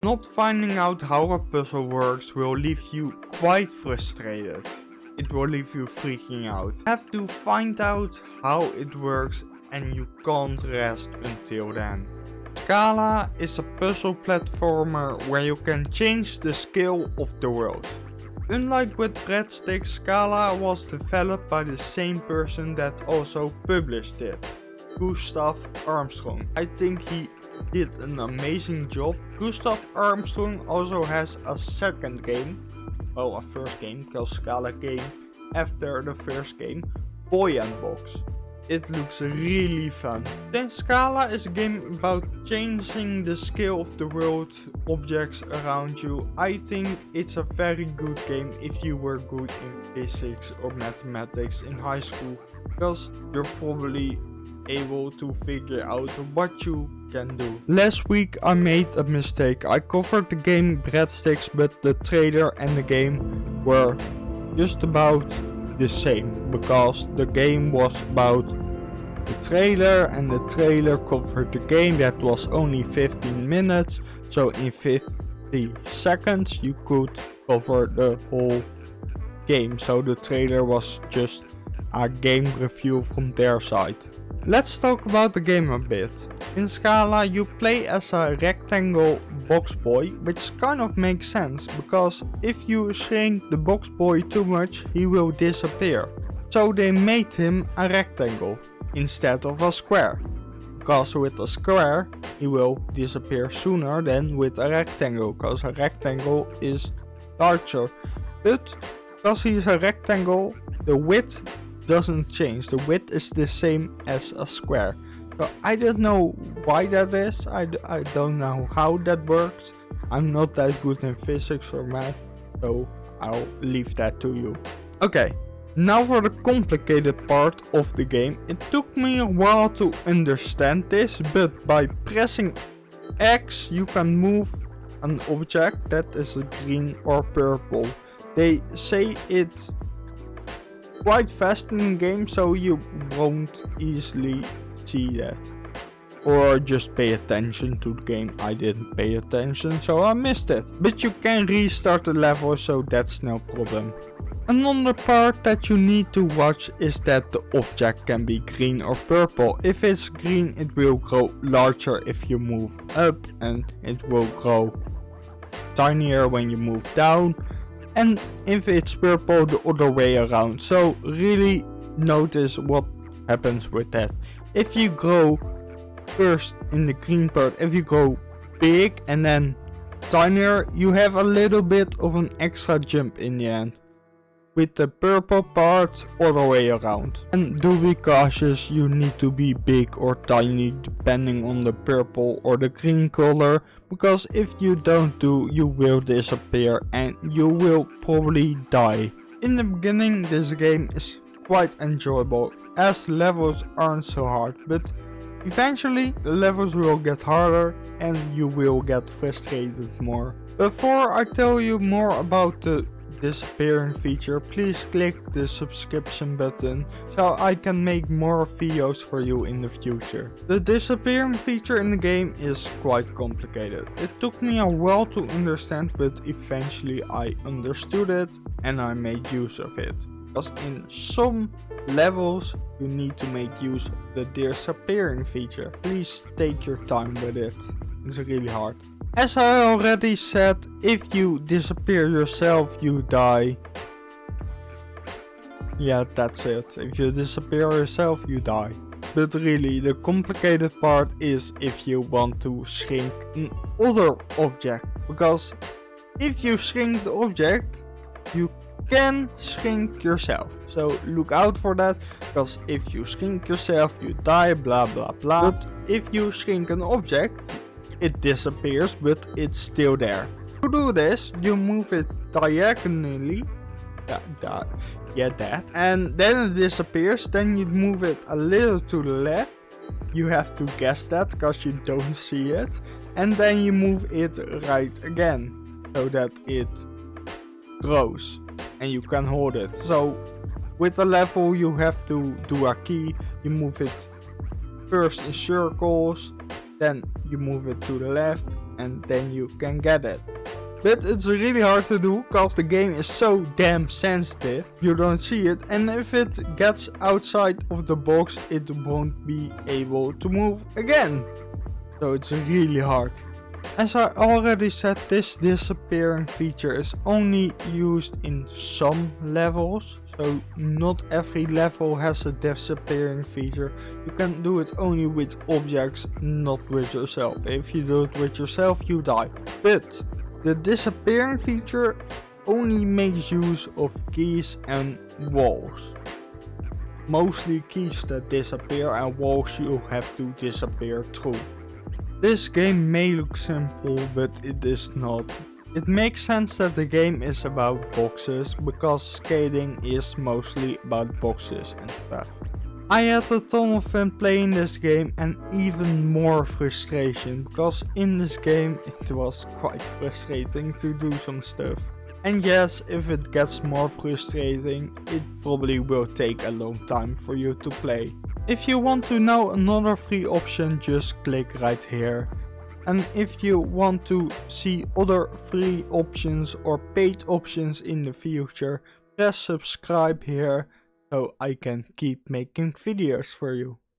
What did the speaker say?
Not finding out how a puzzle works will leave you quite frustrated. It will leave you freaking out. You have to find out how it works and you can't rest until then. Skala is a puzzle platformer where you can change the scale of the world. Unlike with Breadsticks, Skala was developed by the same person that also published it, Gustav Armstrong. I think he did an amazing job. Gustav Armstrong also has a second game, well, a first game, because Skala came after the first game, Boy and Box. It looks really fun. Then Skala is a game about changing the scale of the world, objects around you. I think it's a very good game if you were good in physics or mathematics in high school, because you're probably able to figure out what you can do. Last week I made a mistake. I covered the game Breadsticks, but the trailer and the game were just about the same, because the game was about the trailer and the trailer covered the game that was only 15 minutes, so in 50 seconds you could cover the whole game. So the trailer was just a game review from their side. Let's talk about the game a bit. In Skala you play as a rectangle box boy, which kind of makes sense, because if you shrink the box boy too much he will disappear. So they made him a rectangle instead of a square, because with a square he will disappear sooner than with a rectangle, because a rectangle is larger. But because he's a rectangle, the width doesn't change. The width is the same as a square. So I don't know why that is. I don't know how that works. I'm not that good in physics or math, so I'll leave that to you. Okay, now for the complicated part of the game. It took me a while to understand this, but by pressing X you can move an object that is green or purple. They say it quite fast in the game, so you won't easily see that. Or just pay attention to the game. I didn't pay attention, so I missed it. But you can restart the level, so that's no problem. Another part that you need to watch is that the object can be green or purple. If it's green it will grow larger if you move up, and it will grow tinier when you move down. And if it's purple, the other way around. So really notice what happens with that. If you grow first in the green part, if you grow big and then tinier, you have a little bit of an extra jump in the end. With the purple part, other way around. And do be cautious, you need to be big or tiny depending on the purple or the green color, because if you don't do, you will disappear and you will probably die. In the beginning this game is quite enjoyable as levels aren't so hard, but eventually the levels will get harder and you will get frustrated more. Before I tell you more about the disappearing feature, please click the subscription button so I can make more videos for you in the future. The disappearing feature in the game is quite complicated. It took me a while to understand, but eventually I understood it and I made use of it. Because in some levels you need to make use of the disappearing feature. Please take your time with it. It's really hard. As I already said, if you disappear yourself, you die. Yeah, that's it. If you disappear yourself, you die. But really, the complicated part is if you want to shrink another object. Because if you shrink the object, you can shrink yourself. So look out for that, because if you shrink yourself, you die, blah blah blah. But if you shrink an object, it disappears, but it's still there. To do this, you move it diagonally, that, and then it disappears. Then you move it a little to the left. You have to guess that, because you don't see it. And then you move it right again, so that it grows, and you can hold it. So with the level you have to do a key. You move it first in circles, then you move it to the left and then you can get it. But it's really hard to do because the game is so damn sensitive. You don't see it, and if it gets outside of the box it won't be able to move again. So it's really hard. As I already said, this disappearing feature is only used in some levels. So not every level has a disappearing feature. You can do it only with objects, not with yourself. If you do it with yourself, you die. But the disappearing feature only makes use of keys and walls. Mostly keys that disappear and walls you have to disappear through. This game may look simple, but it is not. It makes sense that the game is about boxes, because skating is mostly about boxes and stuff. I had a ton of fun playing this game and even more frustration, because in this game it was quite frustrating to do some stuff. And yes, if it gets more frustrating, it probably will take a long time for you to play. If you want to know another free option, just click right here. And if you want to see other free options or paid options in the future, press subscribe here so I can keep making videos for you.